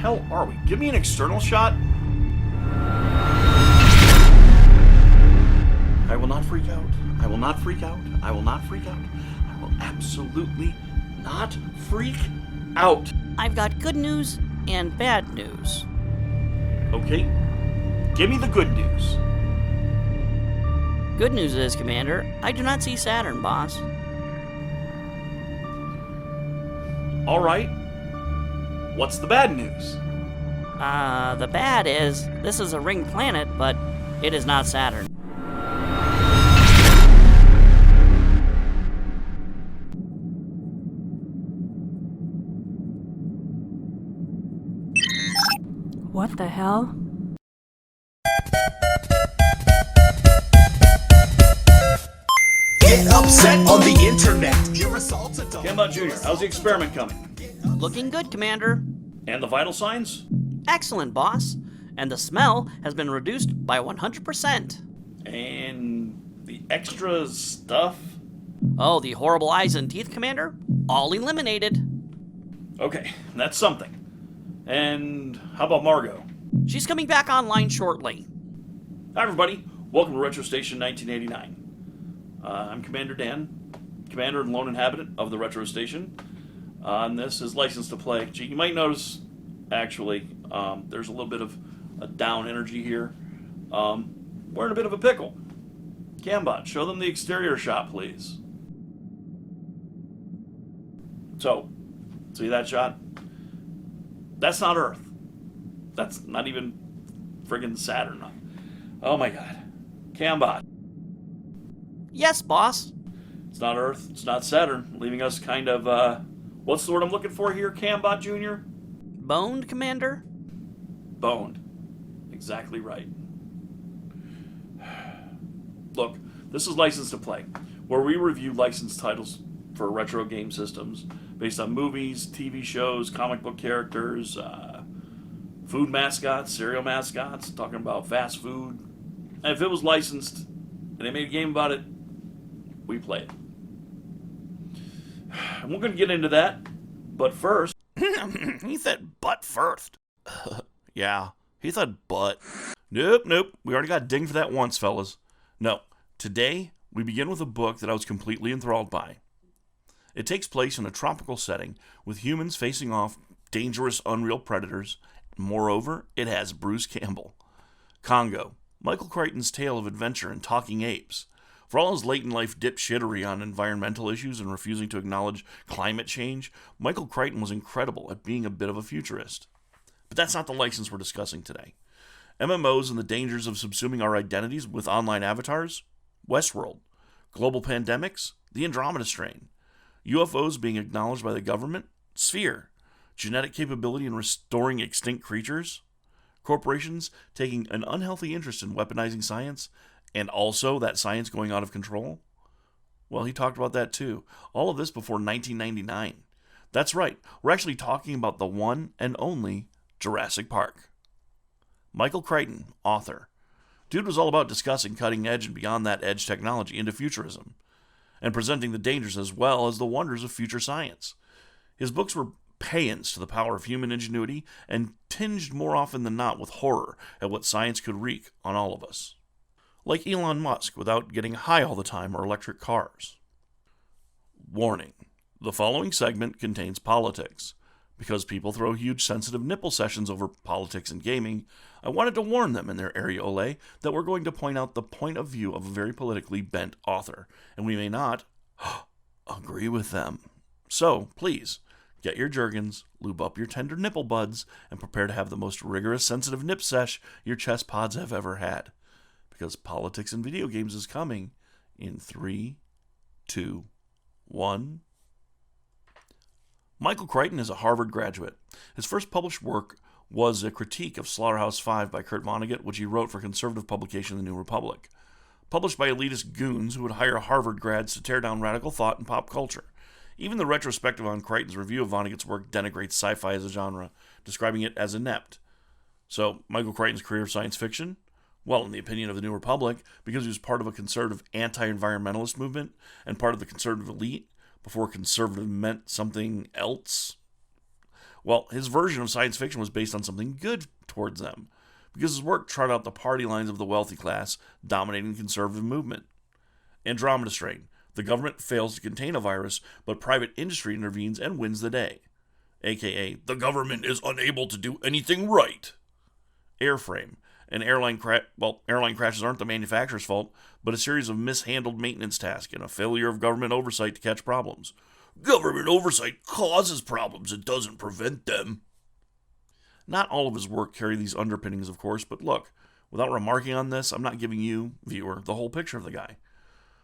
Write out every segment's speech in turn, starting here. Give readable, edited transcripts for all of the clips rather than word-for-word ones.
hell are we? Give me an external shot. I will not freak out. I will not freak out. I will not freak out. I will absolutely not freak out. I've got good news and bad news. Okay, give me the good news. Good news is, Commander, I do not see Saturn, boss. All right. What's the bad news? The bad is, this is a ring planet, but it is not Saturn. What the hell? Get upset on the internet. Your assault's a double. Cambot Jr., how's the experiment coming? Looking good, Commander. And the vital signs? Excellent, boss. And the smell has been reduced by 100%. And the extra stuff? Oh, the horrible eyes and teeth, Commander? All eliminated. Okay, that's something. And how about Margot? She's coming back online shortly. Hi, everybody. Welcome to Retro Station 1989. I'm Commander Dan, commander and lone inhabitant of the Retro Station. And this is License to Play. Gee, you might notice, actually, there's a little bit of a down energy here. We're in a bit of a pickle. Cambot, show them the exterior shot, please. So, see that shot? That's not Earth. That's not even friggin' Saturn. Oh my god. Cambot. Yes, boss. It's not Earth. It's not Saturn. Leaving us kind of, what's the word I'm looking for here, Cambot Jr.? Boned, Commander? Boned. Exactly right. Look, this is License to Play, where we review licensed titles for retro game systems based on movies, TV shows, comic book characters, food mascots, cereal mascots, talking about fast food. And if it was licensed and they made a game about it, we play it. And we're going to get into that, but first... He said butt first. Yeah, he said butt. Nope. We already got dinged for that once, fellas. No, today we begin with a book that I was completely enthralled by. It takes place in a tropical setting with humans facing off dangerous, unreal predators. Moreover, it has Bruce Campbell. Congo, Michael Crichton's tale of adventure and talking apes. For all his late-in-life dipshittery on environmental issues and refusing to acknowledge climate change, Michael Crichton was incredible at being a bit of a futurist. But that's not the license we're discussing today. MMOs and the dangers of subsuming our identities with online avatars? Westworld. Global pandemics? The Andromeda Strain. UFOs being acknowledged by the government? Sphere. Genetic capability in restoring extinct creatures? Corporations taking an unhealthy interest in weaponizing science? And also that science going out of control? Well, he talked about that too. All of this before 1999. That's right, we're actually talking about the one and only Jurassic Park. Michael Crichton, author. Dude was all about discussing cutting edge and beyond that edge technology into futurism, and presenting the dangers as well as the wonders of future science. His books were paeans to the power of human ingenuity and tinged more often than not with horror at what science could wreak on all of us. Like Elon Musk without getting high all the time or electric cars. Warning. The following segment contains politics. Because people throw huge sensitive nipple sessions over politics and gaming, I wanted to warn them in their areolae that we're going to point out the point of view of a very politically bent author, and we may not agree with them. So, please, get your Jergens, lube up your tender nipple buds, and prepare to have the most rigorous sensitive nip sesh your chest pods have ever had. Because politics and video games is coming in 3, 2, 1. Michael Crichton is a Harvard graduate. His first published work was a critique of Slaughterhouse-5 by Kurt Vonnegut, which he wrote for conservative publication The New Republic. Published by elitist goons who would hire Harvard grads to tear down radical thought and pop culture. Even the retrospective on Crichton's review of Vonnegut's work denigrates sci-fi as a genre, describing it as inept. So, Michael Crichton's career of science fiction? Well, in the opinion of the New Republic, because he was part of a conservative anti-environmentalist movement and part of the conservative elite, before conservative meant something else. Well, his version of science fiction was based on something good towards them, because his work trotted out the party lines of the wealthy class dominating the conservative movement. Andromeda Strain. The government fails to contain a virus, but private industry intervenes and wins the day. AKA, the government is unable to do anything right. Airframe. Airline crashes aren't the manufacturer's fault, but a series of mishandled maintenance tasks and a failure of government oversight to catch problems. Government oversight causes problems, it doesn't prevent them. Not all of his work carry these underpinnings, of course, but look, without remarking on this, I'm not giving you, viewer, the whole picture of the guy.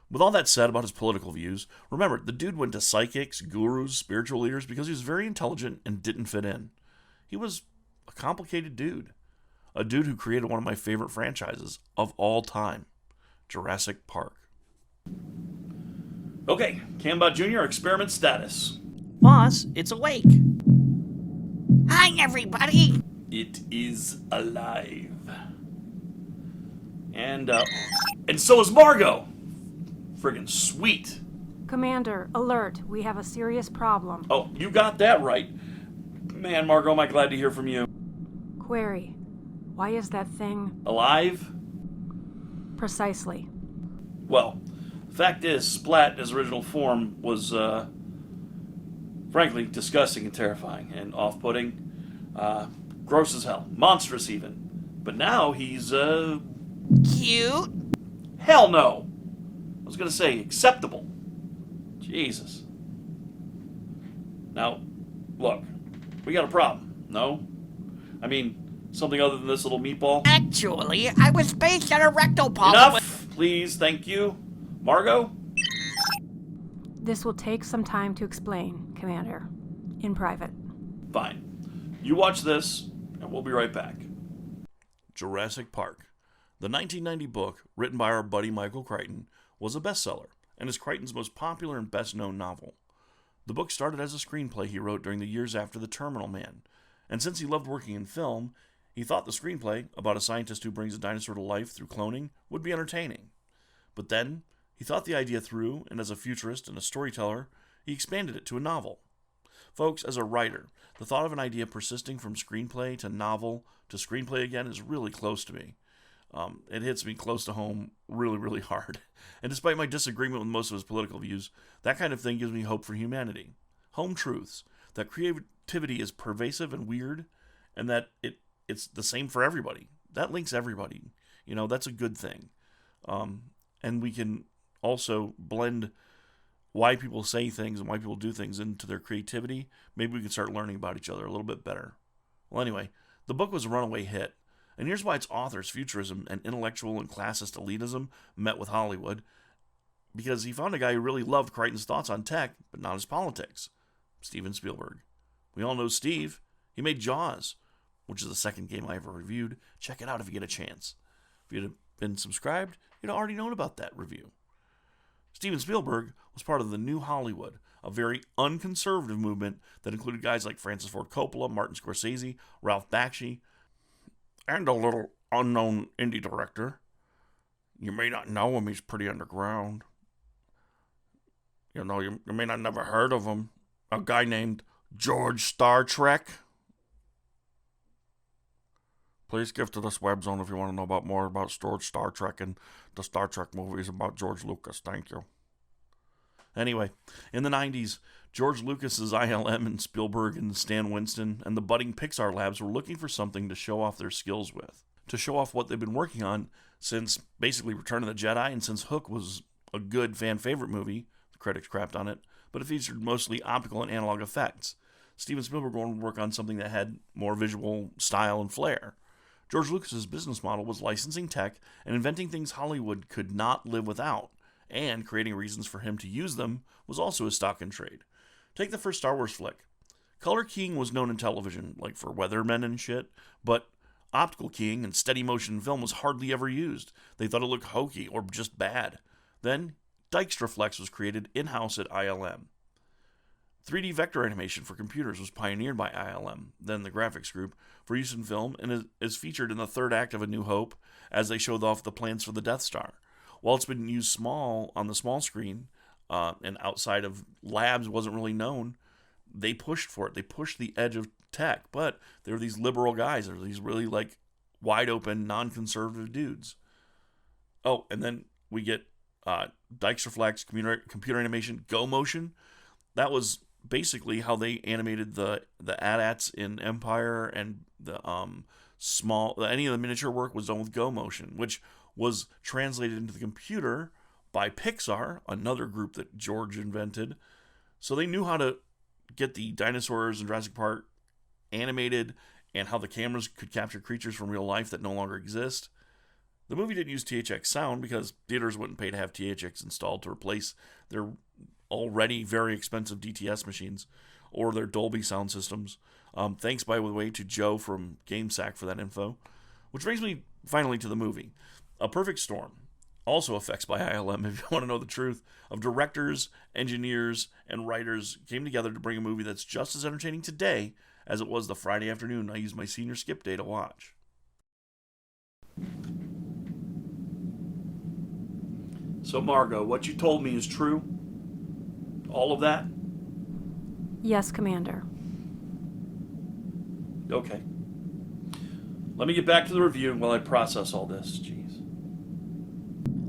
With all that said about his political views, remember, the dude went to psychics, gurus, spiritual leaders because he was very intelligent and didn't fit in. He was a complicated dude. A dude who created one of my favorite franchises of all time, Jurassic Park. Okay, Cambot Jr., experiment status. Boss, it's awake. Hi, everybody. It is alive. And so is Margot. Friggin' sweet. Commander, alert. We have a serious problem. Oh, you got that right. Man, Margot, am I glad to hear from you. Query. Why is that thing... Alive? Precisely. Well, the fact is, Splat in his original form was, frankly, disgusting and terrifying and off-putting. Gross as hell. Monstrous, even. But now he's, Cute. hell no! I was gonna say acceptable. Jesus. Now, look, we got a problem, no? I mean, something other than this little meatball? Actually, I was based on a rectal polyp. Enough! Please, thank you. Margot? This will take some time to explain, Commander. In private. Fine. You watch this, and we'll be right back. Jurassic Park. The 1990 book, written by our buddy Michael Crichton, was a bestseller, and is Crichton's most popular and best-known novel. The book started as a screenplay he wrote during the years after The Terminal Man, and since he loved working in film, he thought the screenplay, about a scientist who brings a dinosaur to life through cloning, would be entertaining. But then, he thought the idea through, and as a futurist and a storyteller, he expanded it to a novel. Folks, as a writer, the thought of an idea persisting from screenplay to novel to screenplay again is really close to me. It hits me close to home really, really hard. And despite my disagreement with most of his political views, that kind of thing gives me hope for humanity. Home truths, that creativity is pervasive and weird, and that it's the same for everybody. That links everybody. You know, that's a good thing. And we can also blend why people say things and why people do things into their creativity. Maybe we can start learning about each other a little bit better. Well, anyway, the book was a runaway hit. And here's why its author's futurism and intellectual and classist elitism met with Hollywood. Because he found a guy who really loved Crichton's thoughts on tech, but not his politics. Steven Spielberg. We all know Steve. He made Jaws, which is the second game I ever reviewed. Check it out if you get a chance. If you'd have been subscribed, you'd already known about that review. Steven Spielberg was part of the New Hollywood, a very unconservative movement that included guys like Francis Ford Coppola, Martin Scorsese, Ralph Bakshi, and a little unknown indie director. You may not know him, he's pretty underground. You know, you may not never heard of him. A guy named George Star Trek. Please give to this web zone if you want to know about more about George Star Trek and the Star Trek movies about George Lucas. Thank you. Anyway, in the 90s, George Lucas's ILM and Spielberg and Stan Winston and the budding Pixar labs were looking for something to show off their skills with. To show off what they've been working on since basically Return of the Jedi, and since Hook was a good fan favorite movie, the critics crapped on it, but it featured mostly optical and analog effects. Steven Spielberg wanted to work on something that had more visual style and flair. George Lucas's business model was licensing tech and inventing things Hollywood could not live without, and creating reasons for him to use them was also his stock in trade. Take the first Star Wars flick. Color keying was known in television, like for weathermen and shit, but optical keying and steady motion film was hardly ever used. They thought it looked hokey or just bad. Then, Dijkstraflex was created in-house at ILM. 3D vector animation for computers was pioneered by ILM, then the graphics group, for use in film, and is featured in the third act of A New Hope as they showed off the plans for the Death Star. While it's been used on the small screen, and outside of labs wasn't really known, they pushed for it. They pushed the edge of tech, but they were these liberal guys. They were these really like wide open, non-conservative dudes. Oh, and then we get Dijksterflex, computer animation, Go Motion. That was basically how they animated the AT-ATs in Empire, and the any of the miniature work was done with Go Motion, which was translated into the computer by Pixar, another group that George invented. So they knew how to get the dinosaurs in Jurassic Park animated and how the cameras could capture creatures from real life that no longer exist. The movie didn't use THX sound because theaters wouldn't pay to have THX installed to replace their already very expensive DTS machines or their Dolby sound systems. Thanks, by the way, to Joe from GameSack for that info. Which brings me finally to the movie. A perfect storm. Also effects by ILM, if you want to know the truth, of directors, engineers, and writers came together to bring a movie that's just as entertaining today as it was the Friday afternoon I used my senior skip day to watch. So, Margot, what you told me is true? All of that? Yes, Commander. Okay. Let me get back to the review while I process all this. Jeez.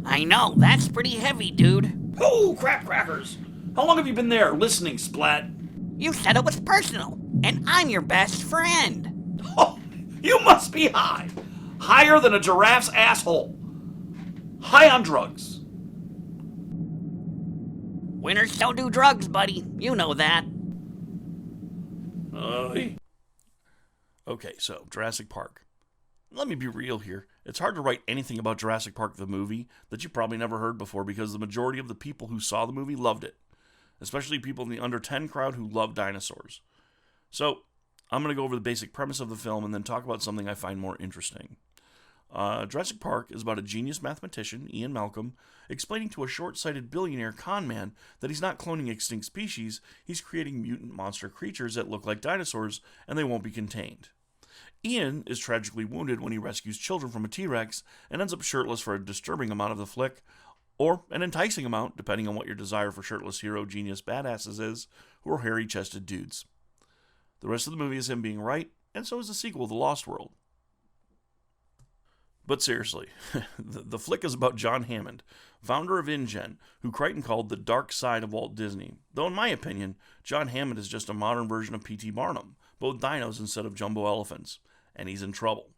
I know, that's pretty heavy, dude. Oh, crap crackers! How long have you been there listening, Splat? You said it was personal, and I'm your best friend. Oh, you must be high. Higher than a giraffe's asshole. High on drugs. Winners don't do drugs, buddy. You know that. Okay, so Jurassic Park. Let me be real here. It's hard to write anything about Jurassic Park the movie that you probably never heard before because the majority of the people who saw the movie loved it. Especially people in the under 10 crowd who love dinosaurs. So, I'm going to go over the basic premise of the film and then talk about something I find more interesting. Jurassic Park is about a genius mathematician, Ian Malcolm, explaining to a short-sighted billionaire con man that he's not cloning extinct species, he's creating mutant monster creatures that look like dinosaurs and they won't be contained. Ian is tragically wounded when he rescues children from a T-Rex and ends up shirtless for a disturbing amount of the flick, or an enticing amount, depending on what your desire for shirtless hero genius badasses is, who are hairy-chested dudes. The rest of the movie is him being right, and so is the sequel, The Lost World. But seriously, the flick is about John Hammond, founder of InGen, who Crichton called the dark side of Walt Disney. Though in my opinion, John Hammond is just a modern version of P.T. Barnum, but with dinos instead of jumbo elephants, and he's in trouble.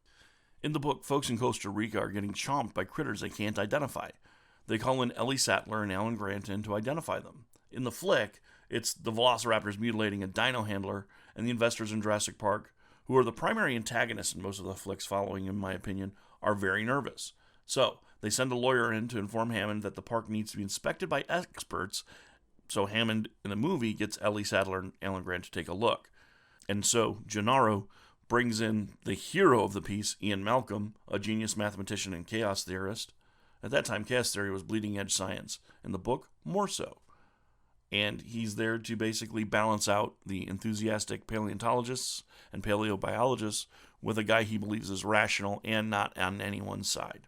In the book, folks in Costa Rica are getting chomped by critters they can't identify. They call in Ellie Sattler and Alan Grant in to identify them. In the flick, it's the velociraptors mutilating a dino handler and the investors in Jurassic Park, who are the primary antagonists in most of the flicks following, in my opinion, are very nervous. So, they send a lawyer in to inform Hammond that the park needs to be inspected by experts, so Hammond, in the movie, gets Ellie Sattler and Alan Grant to take a look. And so, Gennaro brings in the hero of the piece, Ian Malcolm, a genius mathematician and chaos theorist. At that time, chaos theory was bleeding-edge science. In the book, more so. And he's there to basically balance out the enthusiastic paleontologists and paleobiologists with a guy he believes is rational and not on anyone's side.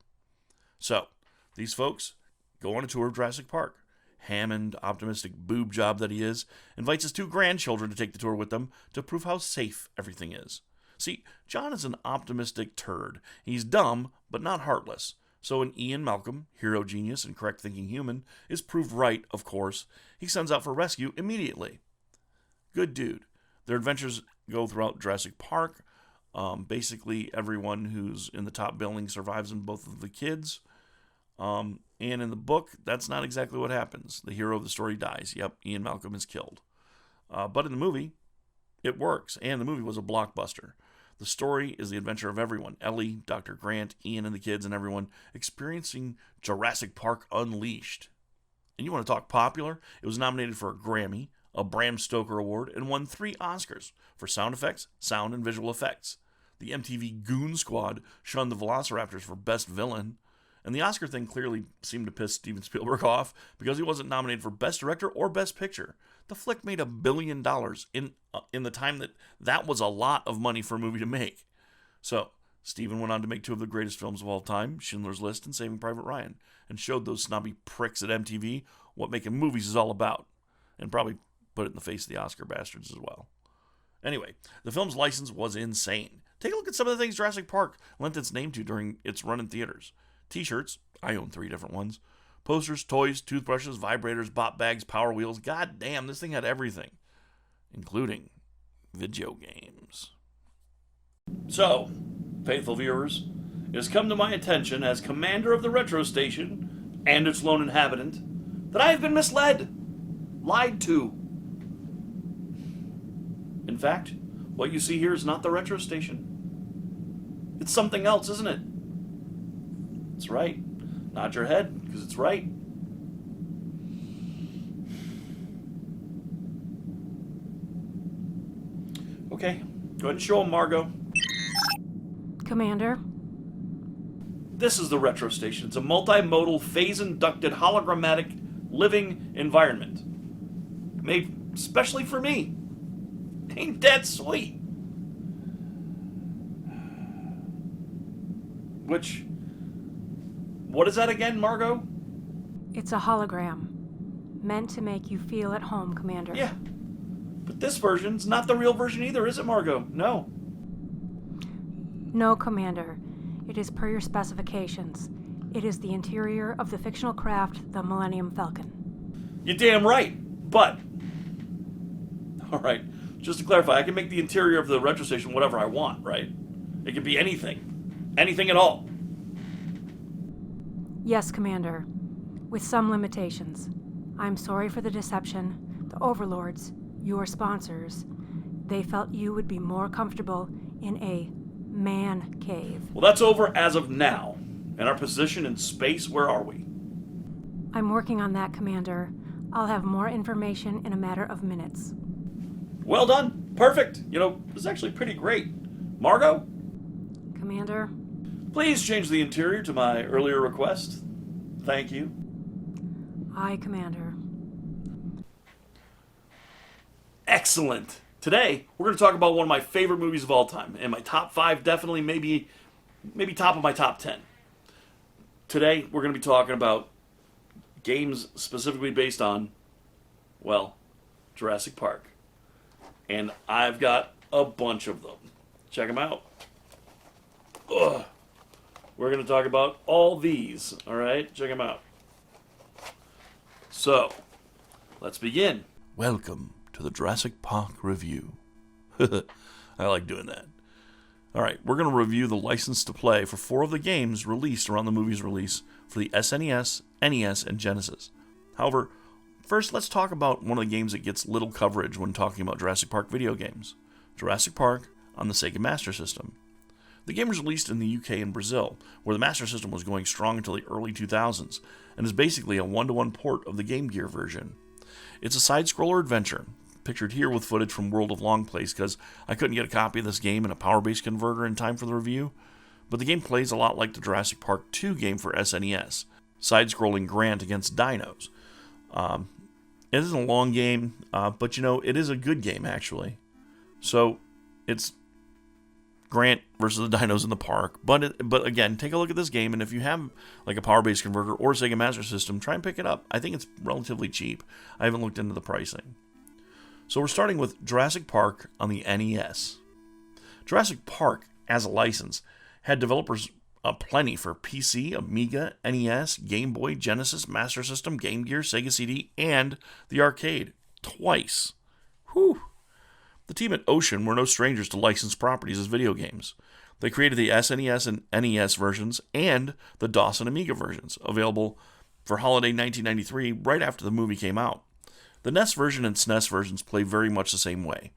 So, these folks go on a tour of Jurassic Park. Hammond, optimistic boob job that he is, invites his 2 grandchildren to take the tour with them to prove how safe everything is. See, John is an optimistic turd. He's dumb, but not heartless. So when Ian Malcolm, hero genius and correct-thinking human, is proved right, of course, he sends out for rescue immediately. Good dude. Their adventures go throughout Jurassic Park. Basically, everyone who's in the top billing survives in both of the kids. And in the book, that's not exactly what happens. The hero of the story dies. Yep, Ian Malcolm is killed. But in the movie, it works, and the movie was a blockbuster. The story is the adventure of everyone, Ellie, Dr. Grant, Ian and the kids, and everyone experiencing Jurassic Park Unleashed. And you want to talk popular? It was nominated for a Grammy, a Bram Stoker Award, and won 3 Oscars for sound effects, sound, and visual effects. The MTV Goon Squad shunned the Velociraptors for Best Villain, and the Oscar thing clearly seemed to piss Steven Spielberg off because he wasn't nominated for Best Director or Best Picture. The flick made $1 billion in the time that was a lot of money for a movie to make. So, Steven went on to make 2 of the greatest films of all time, Schindler's List and Saving Private Ryan, and showed those snobby pricks at MTV what making movies is all about. And probably put it in the face of the Oscar bastards as well. Anyway, the film's license was insane. Take a look at some of the things Jurassic Park lent its name to during its run in theaters. T-shirts, I own 3 different ones. Posters, toys, toothbrushes, vibrators, bop bags, Power Wheels. God damn, this thing had everything. Including video games. So, faithful viewers, it has come to my attention as commander of the Retro Station and its lone inhabitant that I have been misled, lied to. In fact, what you see here is not the Retro Station. It's something else, isn't it? It's right. Nod your head, because it's right. Okay, go ahead and show them, Margot. Commander, This is the Retro Station. It's a multimodal, phase-inducted, hologrammatic living environment. Made specially for me. Ain't that sweet? What is that again, Margot? it's a hologram. Meant to make you feel at home, Commander. Yeah. But this version's not the real version either, is it, Margot? No. No, Commander. It is per your specifications. It is the interior of the fictional craft, the Millennium Falcon. You're damn right. But, alright, just to clarify, I can make the interior of the Retro Station whatever I want, right? It can be anything. Anything at all. Yes, Commander. With some limitations. I'm sorry for the deception. The overlords, your sponsors, they felt you would be more comfortable in a man cave. Well, that's over as of now. And our position in space, where are we? I'm working on that, Commander. I'll have more information in a matter of minutes. Well done. Perfect. You know, this is actually pretty great. Margot, Commander, please change the interior to my earlier request. Thank you. aye, Commander. Excellent. Today, we're going to talk about one of my favorite movies of all time. And my top 5, definitely, maybe top of my top 10. Today, we're going to be talking about games specifically based on, well, Jurassic Park. And I've got a bunch of them. Check them out. Ugh. We're going to talk about all these, all right? Check them out. So, let's begin. Welcome to the Jurassic Park review. I like doing that. Alright, we're going to review the license to play for 4 of the games released around the movie's release for the SNES, NES, and Genesis. However, first let's talk about one of the games that gets little coverage when talking about Jurassic Park video games. Jurassic Park on the Sega Master System. The game was released in the UK and Brazil, where the Master System was going strong until the early 2000s, and is basically a one-to-one port of the Game Gear version. It's a side-scroller adventure, pictured here with footage from World of Long Plays, because I couldn't get a copy of this game in a power-based converter in time for the review, but the game plays a lot like the Jurassic Park 2 game for SNES, side-scrolling Grant against dinos. It isn't a long game, but you know, it is a good game, actually. So, it's Grant versus the dinos in the park. But again, take a look at this game, and if you have like a power-based converter or a Sega Master System, try and pick it up. I think it's relatively cheap. I haven't looked into the pricing. So we're starting with Jurassic Park on the NES. Jurassic Park, as a license, had developers plenty for PC, Amiga, NES, Game Boy, Genesis, Master System, Game Gear, Sega CD, and the arcade. Twice. Whew. The team at Ocean were no strangers to licensed properties as video games. They created the SNES and NES versions and the DOS and Amiga versions, available for holiday 1993 right after the movie came out. The NES version and SNES versions play very much the same way.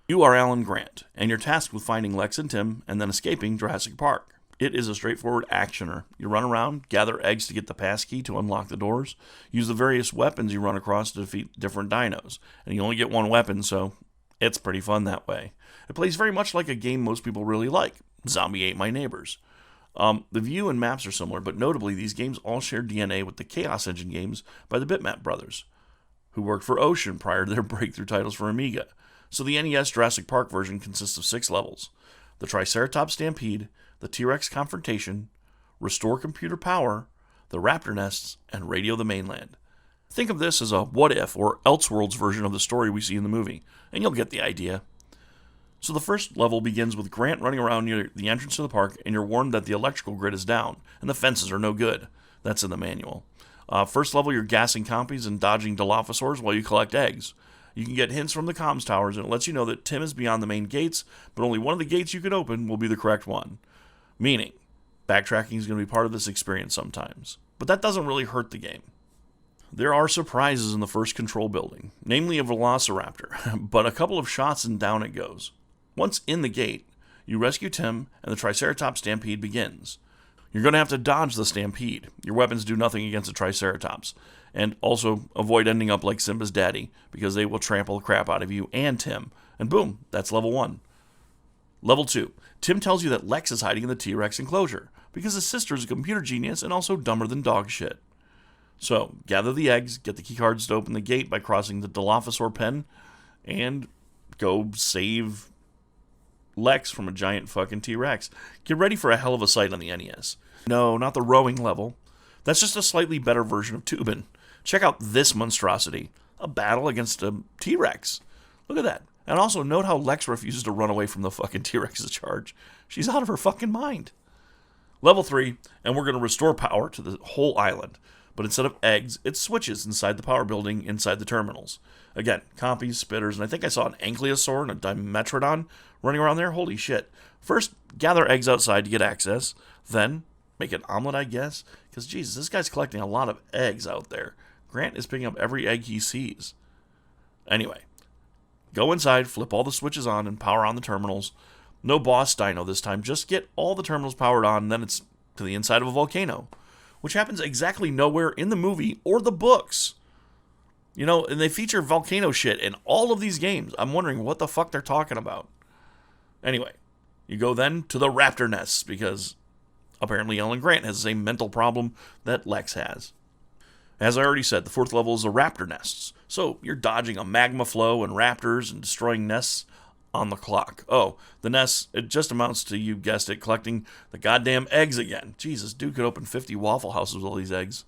You are Alan Grant, and you're tasked with finding Lex and Tim and then escaping Jurassic Park. It is a straightforward actioner. You run around, gather eggs to get the passkey to unlock the doors, use the various weapons you run across to defeat different dinos, and you only get one weapon, so it's pretty fun that way. It plays very much like a game most people really like, Zombie Ate My Neighbors. The view and maps are similar, but notably these games all share DNA with the Chaos Engine games by the Bitmap brothers, who worked for Ocean prior to their breakthrough titles for Amiga. So the NES Jurassic Park version consists of 6 levels. The Triceratops Stampede, the T-Rex Confrontation, Restore Computer Power, the Raptor Nests, and Radio the Mainland. Think of this as a what-if or Elseworlds version of the story we see in the movie, and you'll get the idea. So the first level begins with Grant running around near the entrance to the park, and you're warned that the electrical grid is down, and the fences are no good. That's in the manual. First level, you're gassing compies and dodging Dilophosaurs while you collect eggs. You can get hints from the comms towers, and it lets you know that Tim is beyond the main gates, but only one of the gates you can open will be the correct one. Meaning, backtracking is going to be part of this experience sometimes. But that doesn't really hurt the game. There are surprises in the first control building, namely a velociraptor, but a couple of shots and down it goes. Once in the gate, you rescue Tim, and the Triceratops stampede begins. You're going to have to dodge the stampede. Your weapons do nothing against the Triceratops. And also avoid ending up like Simba's daddy, because they will trample the crap out of you and Tim. And boom, that's level 1. Level 2. Tim tells you that Lex is hiding in the T-Rex enclosure, because his sister is a computer genius and also dumber than dog shit. So, gather the eggs, get the keycards to open the gate by crossing the Dilophosaur pen, and go save Lex from a giant fucking T-Rex. Get ready for a hell of a sight on the NES. No, not the rowing level. That's just a slightly better version of Tubin. Check out this monstrosity. A battle against a T-Rex. Look at that. And also note how Lex refuses to run away from the fucking T-Rex's charge. She's out of her fucking mind. Level 3, and we're going to restore power to the whole island. But instead of eggs, it's switches inside the power building inside the terminals. Again, compies, spitters, and I think I saw an ankylosaur and a dimetrodon running around there. Holy shit. First, gather eggs outside to get access. Then, make an omelet, I guess. Because, Jesus, this guy's collecting a lot of eggs out there. Grant is picking up every egg he sees. Anyway, go inside, flip all the switches on, and power on the terminals. No boss dino this time. Just get all the terminals powered on, and then it's to the inside of a volcano. Which happens exactly nowhere in the movie or the books. You know, and they feature volcano shit in all of these games. I'm wondering what the fuck they're talking about. Anyway, you go then to the raptor nests, because apparently Ellen Grant has the same mental problem that Lex has. As I already said, the fourth level is the raptor nests. So you're dodging a magma flow and raptors and destroying nests on the clock. Oh, the nests, it just amounts to, you guessed it, collecting the goddamn eggs again. Jesus, dude could open 50 Waffle Houses with all these eggs.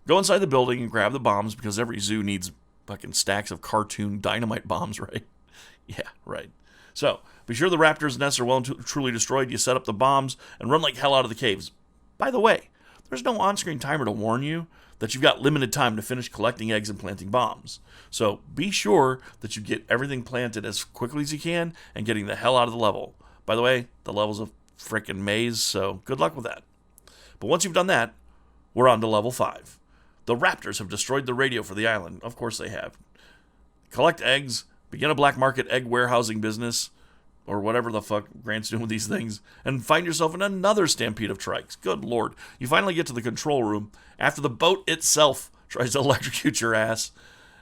Go inside the building and grab the bombs, because every zoo needs fucking stacks of cartoon dynamite bombs, right? Yeah, right. So, be sure the raptors' nests are well and truly destroyed. You set up the bombs and run like hell out of the caves. By the way, there's no on-screen timer to warn you that you've got limited time to finish collecting eggs and planting bombs. So be sure that you get everything planted as quickly as you can and getting the hell out of the level. By the way, the level's a frickin' maze, so good luck with that. But once you've done that, we're on to level 5. The raptors have destroyed the radio for the island. Of course they have. Collect eggs, begin a black market egg warehousing business, or whatever the fuck Grant's doing with these things, and find yourself in another stampede of trikes. Good lord. You finally get to the control room after the boat itself tries to electrocute your ass,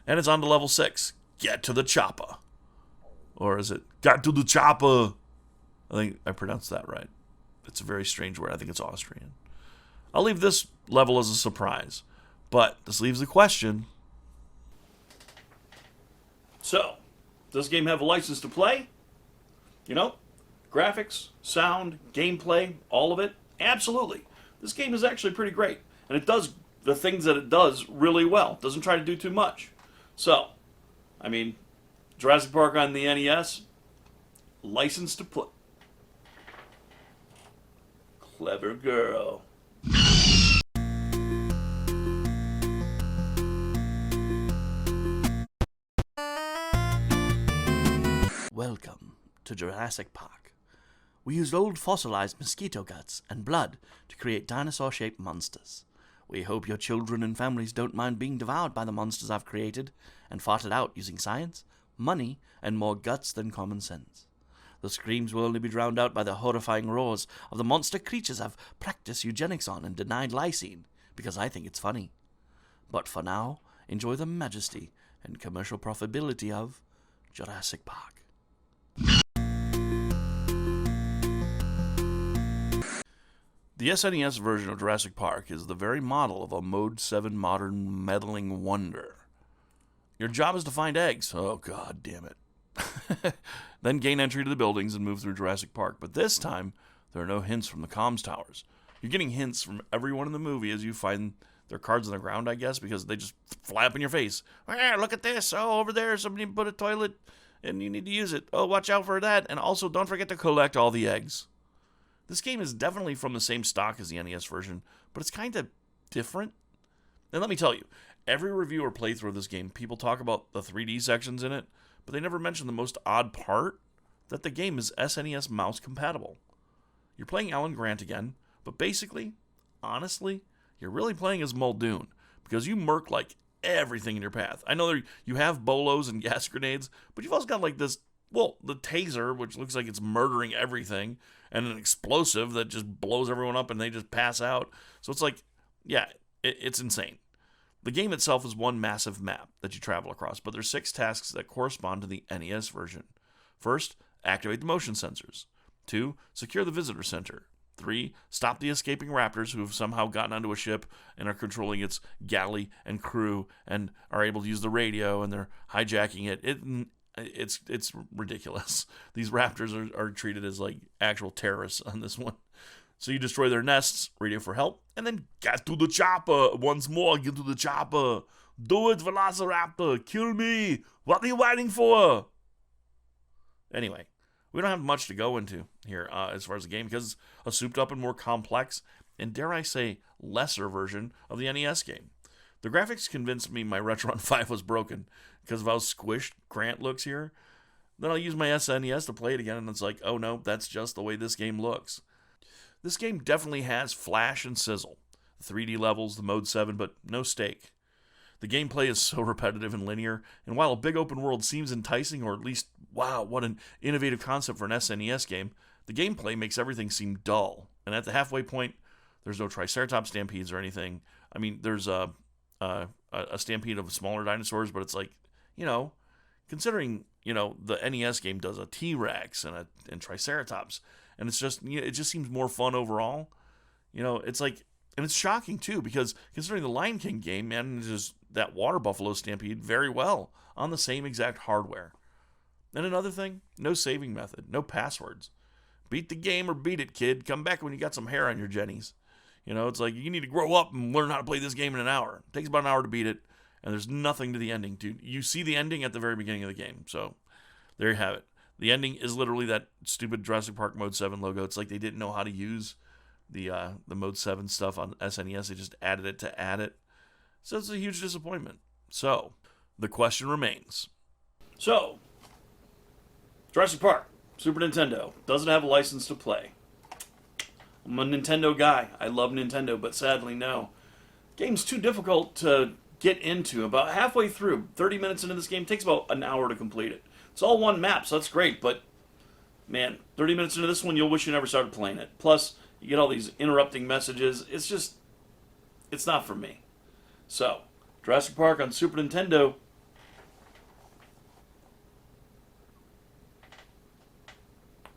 and it's on to level 6. Get to the chopper. Or is it, got to the chopper? I think I pronounced that right. It's a very strange word. I think it's Austrian. I'll leave this level as a surprise, but this leaves the question. So, does this game have a license to play? You know, graphics, sound, gameplay, all of it, absolutely. This game is actually pretty great, and it does the things that it does really well. It doesn't try to do too much. So, I mean, Jurassic Park on the NES, license to play. Clever girl. Welcome to Jurassic Park. We used old fossilized mosquito guts and blood to create dinosaur-shaped monsters. We hope your children and families don't mind being devoured by the monsters I've created and fought it out using science, money, and more guts than common sense. The screams will only be drowned out by the horrifying roars of the monster creatures I've practiced eugenics on and denied lysine, because I think it's funny. But for now, enjoy the majesty and commercial profitability of Jurassic Park. The SNES version of Jurassic Park is the very model of a Mode 7 modern meddling wonder. Your job is to find eggs. Oh, god damn it. Then gain entry to the buildings and move through Jurassic Park. But this time, there are no hints from the comms towers. You're getting hints from everyone in the movie as you find their cards on the ground, I guess, because they just fly up in your face. Look at this. Oh, over there, somebody put a toilet and you need to use it. Oh, watch out for that. And also, don't forget to collect all the eggs. This game is definitely from the same stock as the NES version, but it's kind of different. And let me tell you, every review or playthrough of this game, people talk about the 3D sections in it, but they never mention the most odd part, that the game is SNES mouse compatible. You're playing Alan Grant again, but basically, honestly, you're really playing as Muldoon, because you murk like everything in your path. I know you have bolos and gas grenades, but you've also got like this, well, the taser, which looks like it's murdering everything, and an explosive that just blows everyone up and they just pass out. So it's like, yeah, it's insane. The game itself is one massive map that you travel across, but there's 6 tasks that correspond to the NES version. First, activate the motion sensors. 2, secure the visitor center. 3, stop the escaping raptors who have somehow gotten onto a ship and are controlling its galley and crew and are able to use the radio and they're hijacking it. It's ridiculous. These raptors are treated as like actual terrorists on this one. So you destroy their nests, radio for help, and then get to the chopper. Once more, get to the chopper. Do it, Velociraptor. Kill me. What are you waiting for? Anyway, we don't have much to go into here as far as the game, because it's a souped up and more complex, and dare I say, lesser version of the NES game. The graphics convinced me my Retron 5 was broken because of how squished Grant looks here. Then I'll use my SNES to play it again, and it's like, oh no, that's just the way this game looks. This game definitely has flash and sizzle. The 3D levels, the Mode 7, but no steak. The gameplay is so repetitive and linear, and while a big open world seems enticing, or at least, wow, what an innovative concept for an SNES game, the gameplay makes everything seem dull. And at the halfway point, there's no Triceratops stampedes or anything. I mean, there's a stampede of smaller dinosaurs, but it's like, considering, the NES game does a T-Rex and Triceratops, and it's just, it just seems more fun overall. It's like, and it's shocking too, because considering the Lion King game manages that water buffalo stampede very well on the same exact hardware. And another thing, no saving method, no passwords. Beat the game or beat it, kid. Come back when you got some hair on your jennies. It's like, you need to grow up and learn how to play this game in an hour. It takes about an hour to beat it, and there's nothing to the ending, dude. You see the ending at the very beginning of the game, so there you have it. The ending is literally that stupid Jurassic Park Mode 7 logo. It's like they didn't know how to use the Mode 7 stuff on SNES. They just added it to add it. So it's a huge disappointment. So, the question remains. So, Jurassic Park, Super Nintendo, doesn't have a license to play. I'm a Nintendo guy. I love Nintendo, but sadly, no. Game's too difficult to get into. About halfway through, 30 minutes into this game, it takes about an hour to complete it. It's all one map, so that's great, but man, 30 minutes into this one, you'll wish you never started playing it. Plus, you get all these interrupting messages. It's not for me. So, Jurassic Park on Super Nintendo.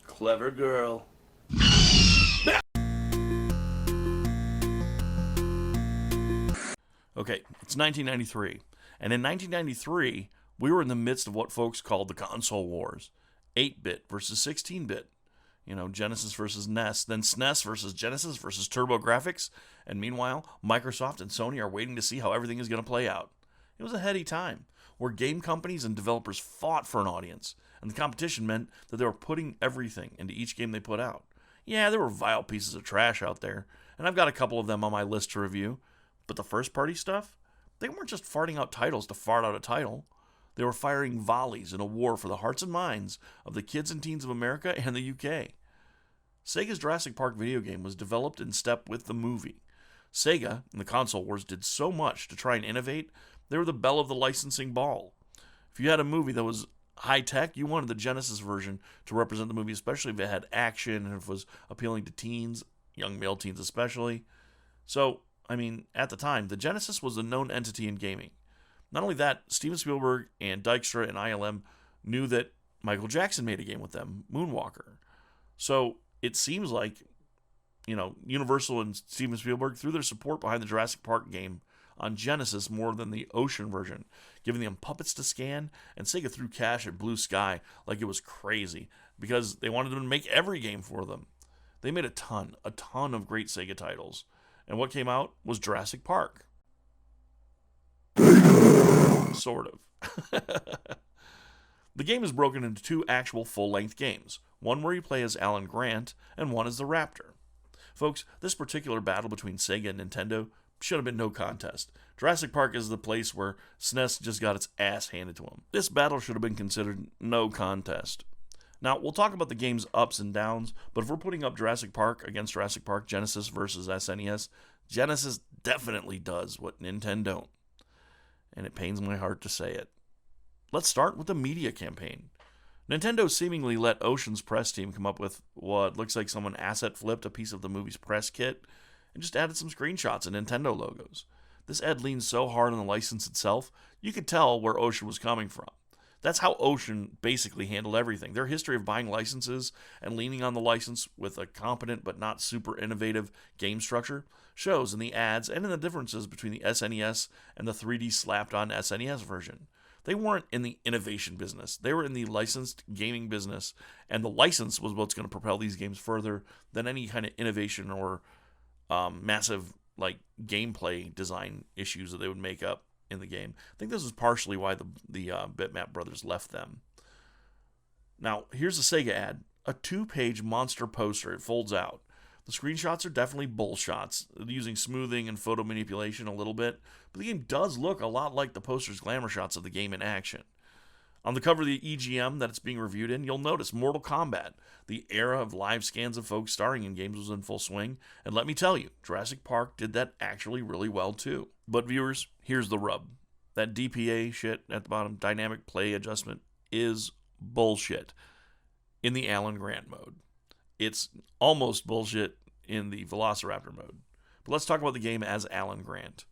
Clever girl. Okay, it's 1993. And in 1993, we were in the midst of what folks called the console wars. 8-bit versus 16-bit. Genesis versus NES, then SNES versus Genesis versus TurboGrafx, and meanwhile, Microsoft and Sony are waiting to see how everything is going to play out. It was a heady time, where game companies and developers fought for an audience, and the competition meant that they were putting everything into each game they put out. Yeah, there were vile pieces of trash out there, and I've got a couple of them on my list to review, but the first-party stuff, they weren't just farting out titles to fart out a title. They were firing volleys in a war for the hearts and minds of the kids and teens of America and the UK. Sega's Jurassic Park video game was developed in step with the movie. Sega, in the console wars, did so much to try and innovate, they were the belle of the licensing ball. If you had a movie that was high-tech, you wanted the Genesis version to represent the movie, especially if it had action and if it was appealing to teens, young male teens especially. So, at the time, the Genesis was a known entity in gaming. Not only that, Steven Spielberg and Dykstra and ILM knew that Michael Jackson made a game with them, Moonwalker. So it seems like, Universal and Steven Spielberg threw their support behind the Jurassic Park game on Genesis more than the Ocean version, giving them puppets to scan, and Sega threw cash at Blue Sky like it was crazy because they wanted them to make every game for them. They made a ton of great Sega titles. And what came out was Jurassic Park. Sort of. The game is broken into 2 actual full-length games, one where you play as Alan Grant, and one as the Raptor. Folks, this particular battle between Sega and Nintendo should have been no contest. Jurassic Park is the place where SNES just got its ass handed to them. This battle should have been considered no contest. Now, we'll talk about the game's ups and downs, but if we're putting up Jurassic Park against Jurassic Park Genesis versus SNES, Genesis definitely does what Nintendo don't. And it pains my heart to say it. Let's start with the media campaign. Nintendo seemingly let Ocean's press team come up with what looks like someone asset flipped a piece of the movie's press kit and just added some screenshots and Nintendo logos. This ad leans so hard on the license itself, you could tell where Ocean was coming from. That's how Ocean basically handled everything. Their history of buying licenses and leaning on the license with a competent but not super innovative game structure shows in the ads and in the differences between the SNES and the 3D slapped-on SNES version. They weren't in the innovation business. They were in the licensed gaming business, and the license was what's going to propel these games further than any kind of innovation or massive gameplay design issues that they would make up in the game. I think this is partially why the Bitmap brothers left them. Now, here's a Sega ad. A 2-page monster poster. It folds out. The screenshots are definitely bull shots, using smoothing and photo manipulation a little bit, but the game does look a lot like the poster's glamour shots of the game in action. On the cover of the EGM that it's being reviewed in, you'll notice Mortal Kombat. The era of live scans of folks starring in games was in full swing, and let me tell you, Jurassic Park did that actually really well too. But viewers, here's the rub. That DPA shit at the bottom, dynamic play adjustment, is bullshit in the Alan Grant mode. It's almost bullshit in the Velociraptor mode. But let's talk about the game as Alan Grant.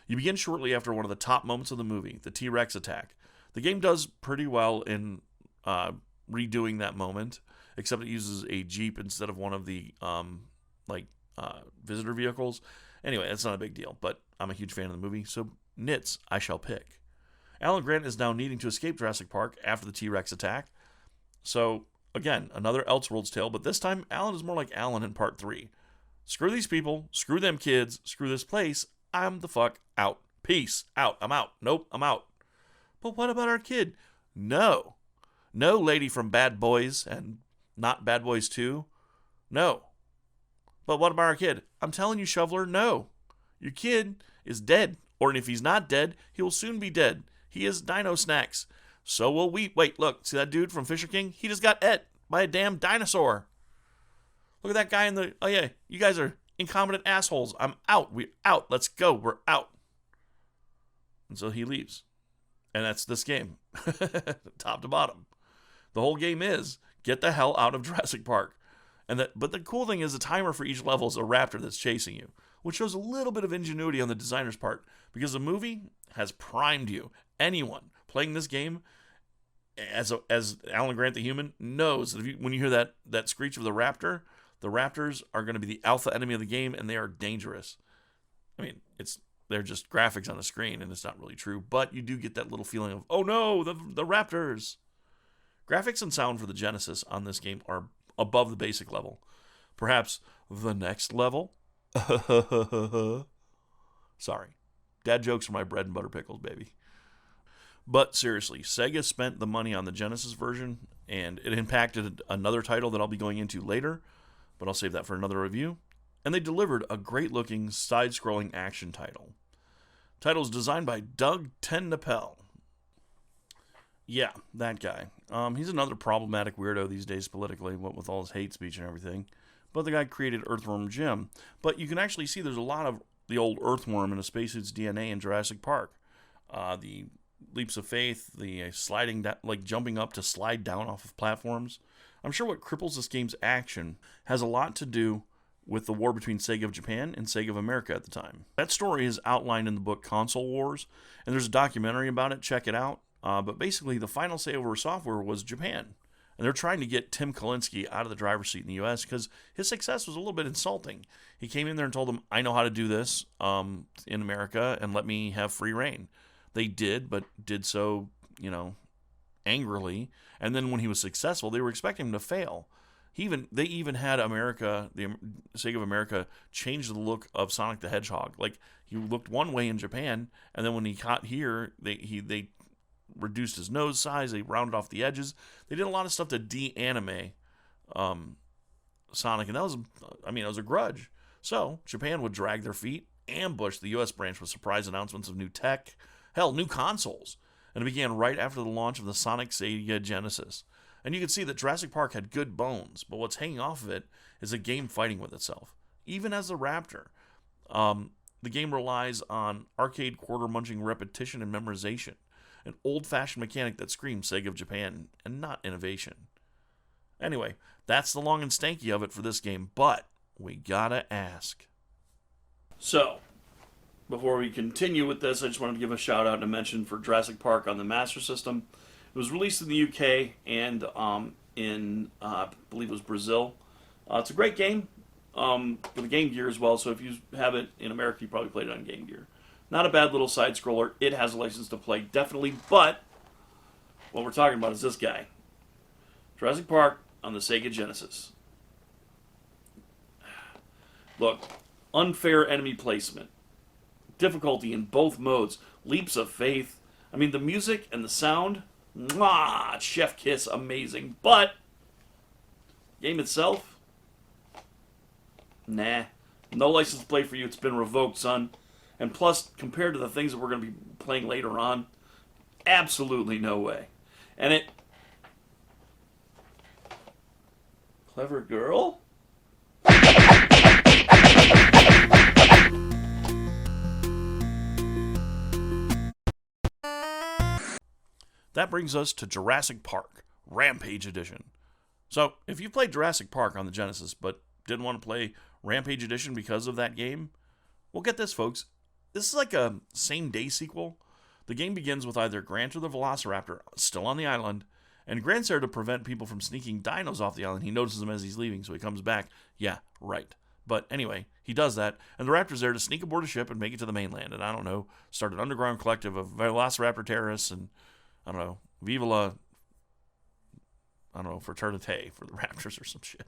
You begin shortly after one of the top moments of the movie, the T-Rex attack. The game does pretty well in redoing that moment, except it uses a Jeep instead of one of the visitor vehicles. Anyway, that's not a big deal, but I'm a huge fan of the movie, so nits I shall pick. Alan Grant is now needing to escape Jurassic Park after the T-Rex attack. So, again, another Elseworlds tale, but this time Alan is more like Alan in Part 3. Screw these people, screw them kids, screw this place, I'm the fuck out. Peace, out, I'm out. Nope, I'm out. But what about our kid? No. No, lady from Bad Boys and not Bad Boys 2. No. But what about our kid? I'm telling you, Shoveler, no. Your kid is dead. Or if he's not dead, he will soon be dead. He is Dino Snacks. So will we. Wait, look. See that dude from Fisher King? He just got et by a damn dinosaur. Look at that guy in the... Oh, yeah. You guys are incompetent assholes. I'm out. We're out. Let's go. We're out. And so he leaves. And that's this game. Top to bottom. The whole game is get the hell out of Jurassic Park. But the cool thing is the timer for each level is a raptor that's chasing you, which shows a little bit of ingenuity on the designer's part, because the movie has primed you. Anyone playing this game as Alan Grant the human knows that when you hear that screech of the raptors are going to be the alpha enemy of the game, and they are dangerous. I mean, they're just graphics on the screen, and it's not really true, but you do get that little feeling of, oh no, the raptors. Graphics and sound for the Genesis on this game are above the basic level. Perhaps the next level? Sorry. Dad jokes are my bread and butter pickles, baby. But seriously, Sega spent the money on the Genesis version, and it impacted another title that I'll be going into later, but I'll save that for another review. And they delivered a great-looking, side-scrolling action title. The title is designed by Doug Ten-Napel. Yeah, that guy. He's another problematic weirdo these days politically, what with all his hate speech and everything. But the guy created Earthworm Jim. But you can actually see there's a lot of the old Earthworm in a spacesuit's DNA in Jurassic Park. The leaps of faith, the sliding down, jumping up to slide down off of platforms. I'm sure what cripples this game's action has a lot to do with the war between Sega of Japan and Sega of America at the time. That story is outlined in the book Console Wars, and there's a documentary about it. Check it out. But basically, the final say over software was Japan. And they're trying to get Tim Kalinske out of the driver's seat in the U.S. because his success was a little bit insulting. He came in there and told them, I know how to do this in America, and let me have free reign. They did, but did so, angrily. And then when he was successful, they were expecting him to fail. They even had America, the Sega of America, change the look of Sonic the Hedgehog. Like, he looked one way in Japan, and then when he got here, they reduced his nose size, they rounded off the edges. They did a lot of stuff to de-anime Sonic, and that was, it was a grudge. So Japan would drag their feet, ambush the U.S. branch with surprise announcements of new tech, hell, new consoles, and it began right after the launch of the Sonic Sega Genesis. And you can see that Jurassic Park had good bones, but what's hanging off of it is a game fighting with itself. Even as the Raptor, the game relies on arcade quarter-munching repetition and memorization, an old-fashioned mechanic that screams Sega of Japan and not innovation. Anyway, that's the long and stanky of it for this game, but we gotta ask. So, before we continue with this, I just wanted to give a shout out and a mention for Jurassic Park on the Master System. It was released in the UK and in, I believe it was Brazil. It's a great game for the Game Gear as well, so if you have it in America, you probably played it on Game Gear. Not a bad little side-scroller. It has a license to play, definitely, but what we're talking about is this guy. Jurassic Park on the Sega Genesis. Look, unfair enemy placement. Difficulty in both modes. Leaps of faith. I mean, the music and the sound, mwah, chef kiss, amazing. But, game itself, nah. No license to play for you. It's been revoked, son. And plus, compared to the things that we're going to be playing later on, absolutely no way. And it... Clever girl? That brings us to Jurassic Park, Rampage Edition. So, if you played Jurassic Park on the Genesis, but didn't want to play Rampage Edition because of that game, well, get this, folks. This is like a same-day sequel. The game begins with either Grant or the Velociraptor still on the island, and Grant's there to prevent people from sneaking dinos off the island. He notices them as he's leaving, so he comes back. Yeah, right. But anyway, he does that, and the Raptor's there to sneak aboard a ship and make it to the mainland, and I don't know, start an underground collective of Velociraptor terrorists, and I don't know, Viva la, I don't know, Fraternité for the Raptors or some shit.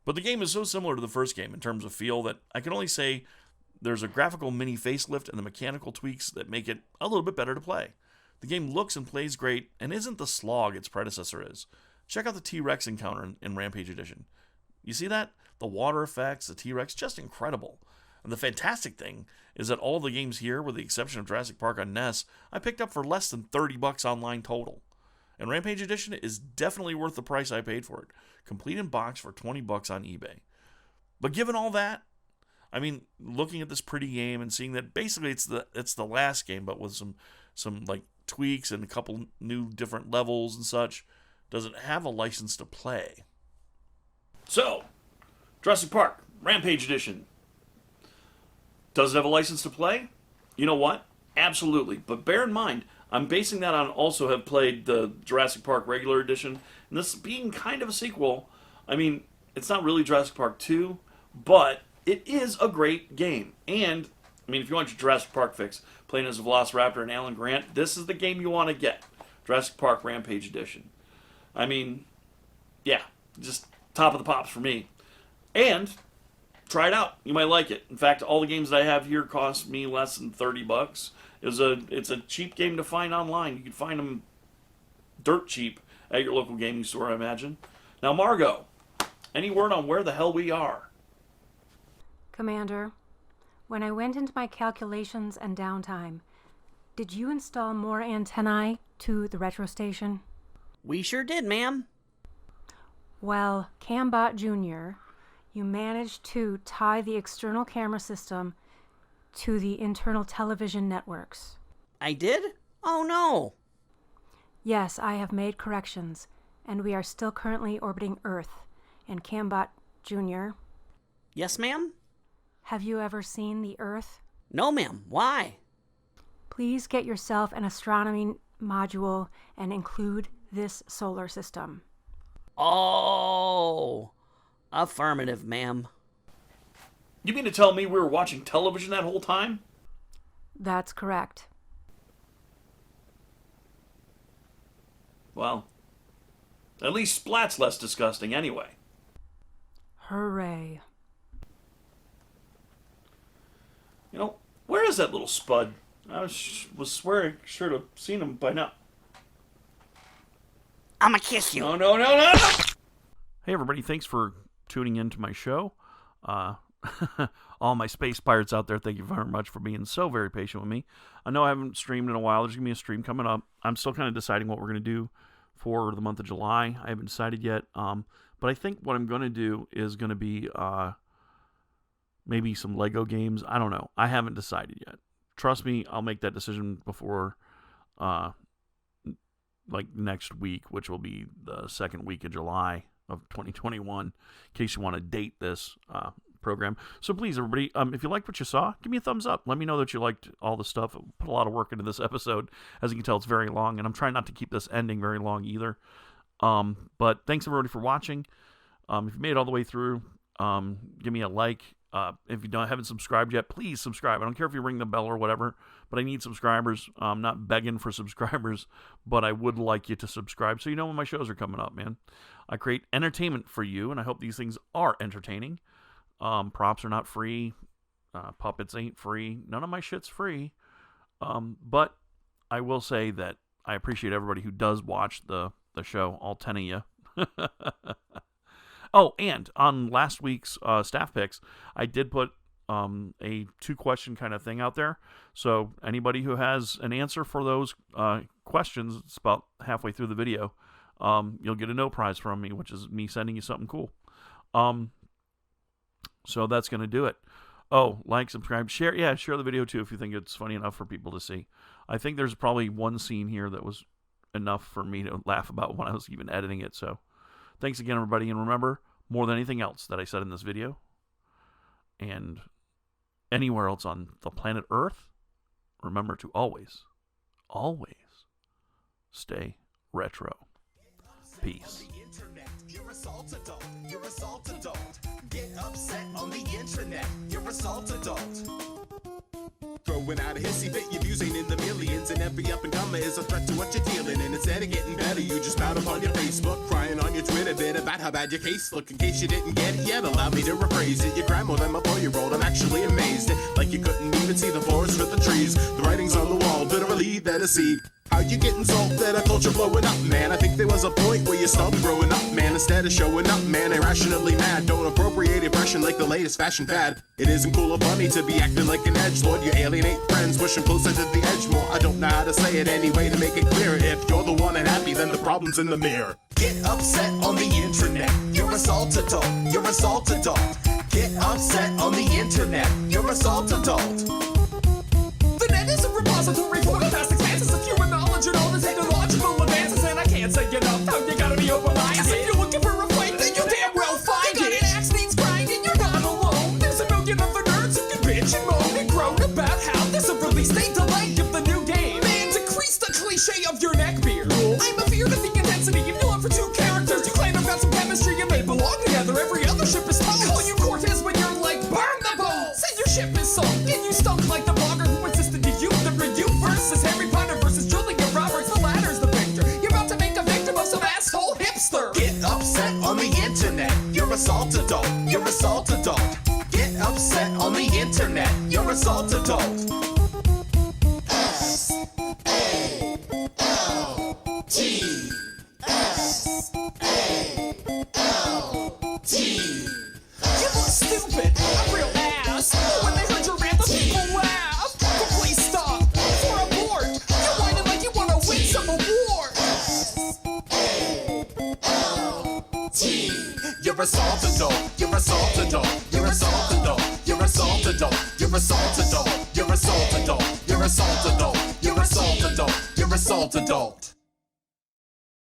But the game is so similar to the first game in terms of feel that I can only say there's a graphical mini facelift and the mechanical tweaks that make it a little bit better to play. The game looks and plays great and isn't the slog its predecessor is. Check out the T-Rex encounter in Rampage Edition. You see that? The water effects, the T-Rex, just incredible. And the fantastic thing is that all the games here, with the exception of Jurassic Park on NES, I picked up for less than $30 online total. And Rampage Edition is definitely worth the price I paid for it. Complete in box for $20 on eBay. But given all that, I mean, looking at this pretty game and seeing that basically it's the last game, but with some like tweaks and a couple new different levels and such, does it have a license to play? So, Jurassic Park, Rampage Edition. Does it have a license to play? You know what? Absolutely. But bear in mind, I'm basing that on also have played the Jurassic Park regular edition. And this being kind of a sequel, I mean, it's not really Jurassic Park 2, but it is a great game. And, I mean, if you want your Jurassic Park fix, playing as a Velociraptor and Alan Grant, this is the game you want to get. Jurassic Park Rampage Edition. I mean, yeah, just top of the pops for me. And try it out. You might like it. In fact, all the games that I have here cost me less than $30. It's a cheap game to find online. You can find them dirt cheap at your local gaming store, I imagine. Now, Margot, any word on where the hell we are? Commander, when I went into my calculations and downtime, did you install more antennae to the retro station? We sure did, ma'am. Well, Cambot Jr., you managed to tie the external camera system to the internal television networks. I did? Oh no. Yes, I have made corrections, and we are still currently orbiting Earth. And Cambot Jr., Yes, ma'am? have you ever seen the Earth? No, ma'am. Why? Please get yourself an astronomy module and include this solar system. Oh, affirmative, ma'am. You mean to tell me we were watching television that whole time? That's correct. Well, at least Splat's less disgusting anyway. Hooray. You know, where is that little Spud? I was sure to have seen him by now. I'ma kiss you. No. Hey, everybody. Thanks for tuning in to my show. All my space pirates out there, thank you very much for being so very patient with me. I know I haven't streamed in a while. There's going to be a stream coming up. I'm still kind of deciding what we're going to do for the month of July. I haven't decided yet. But I think what I'm going to do is going to be maybe some Lego games. I don't know. I haven't decided yet. Trust me, I'll make that decision before like next week, which will be the second week of July of 2021, in case you want to date this program. So please, everybody, if you liked what you saw, give me a thumbs up. Let me know that you liked all the stuff. I put a lot of work into this episode. As you can tell, it's very long, and I'm trying not to keep this ending very long either. But thanks, everybody, for watching. If you made it all the way through, give me a like. If you haven't subscribed yet, please subscribe. I don't care if you ring the bell or whatever, but I need subscribers. I'm not begging for subscribers, but I would like you to subscribe so you know when my shows are coming up, man. I create entertainment for you, and I hope these things are entertaining. Props are not free. Puppets ain't free. None of my shit's free. But I will say that I appreciate everybody who does watch the show, all 10 of you. Oh, and on last week's staff picks, I did put a 2-question kind of thing out there. So anybody who has an answer for those questions, it's about halfway through the video, you'll get a no prize from me, which is me sending you something cool. So that's going to do it. Oh, like, subscribe, share. Yeah, share the video too if you think it's funny enough for people to see. I think there's probably one scene here that was enough for me to laugh about when I was even editing it. So thanks again, everybody. And remember, more than anything else that I said in this video and anywhere else on the planet Earth, remember to always, always stay retro. Peace. You're assault adult. You're assault adult. Get upset on the internet. You're assault adult. Throwing out a hissy fit, your views ain't in the millions, and every up and comer is a threat to what you're dealing. And instead of getting better, you just spout up on your Facebook, crying on your Twitter bit about how bad your case look. In case you didn't get it yet, allow me to rephrase it. Your grandma than my 4-year-old, I'm actually amazed. Like you couldn't even see the forest for the trees. The writing's on the wall, literally there to see. How you getting sold that a culture blowing up, man? I think there was a point where you stopped growing up, man. Instead of showing up, man, irrationally mad. Don't appropriate impression like the latest fashion fad. It isn't cool or funny to be acting like an edgelord. You alienate friends, pushing closer to the edge more. I don't know how to say it anyway to make it clear. If you're the one unhappy, then the problem's in the mirror. Get upset on the internet. You're assault adult. You're assault adult. Get upset on the internet. You're assault adult. The net is a repository for the vast expanses of human knowledge and all the technological advances, and I can't say enough how you gotta be open-minded. If you're looking for a fight, then you damn well find it. You got an axe needs grinding, you're not alone. There's a million other nerds who can bitch and moan and groan about how there's a release date delay of the new game. Man, decrease the cliche of your neckbeard. I'm afeared of the intensity of your love for 2 characters. You claim about some chemistry and they belong together. Every other ship is toast. Call you Cortez when you're like, burn the boat. Said your ship is sunk and you stunk like the blogger who insisted to you. The review versus Harry Potter versus Julia Roberts. The latter's the victor. You're about to make a victim of some asshole hipster. Get upset on the internet. You're assault adult. You're assault adult. Get upset on the internet. You're assault adult. S-A-L-T. You look stupid, a real ass. When they heard your rant, the people laugh. But please stop, for abort. You're whining like you wanna win some award. S-A-L-T. You're assault adult. You're assault adult. You're assault adult. You're assault adult. You're assault adult. You're assault adult. You're assault adult. You're assault adult. You're assault adult.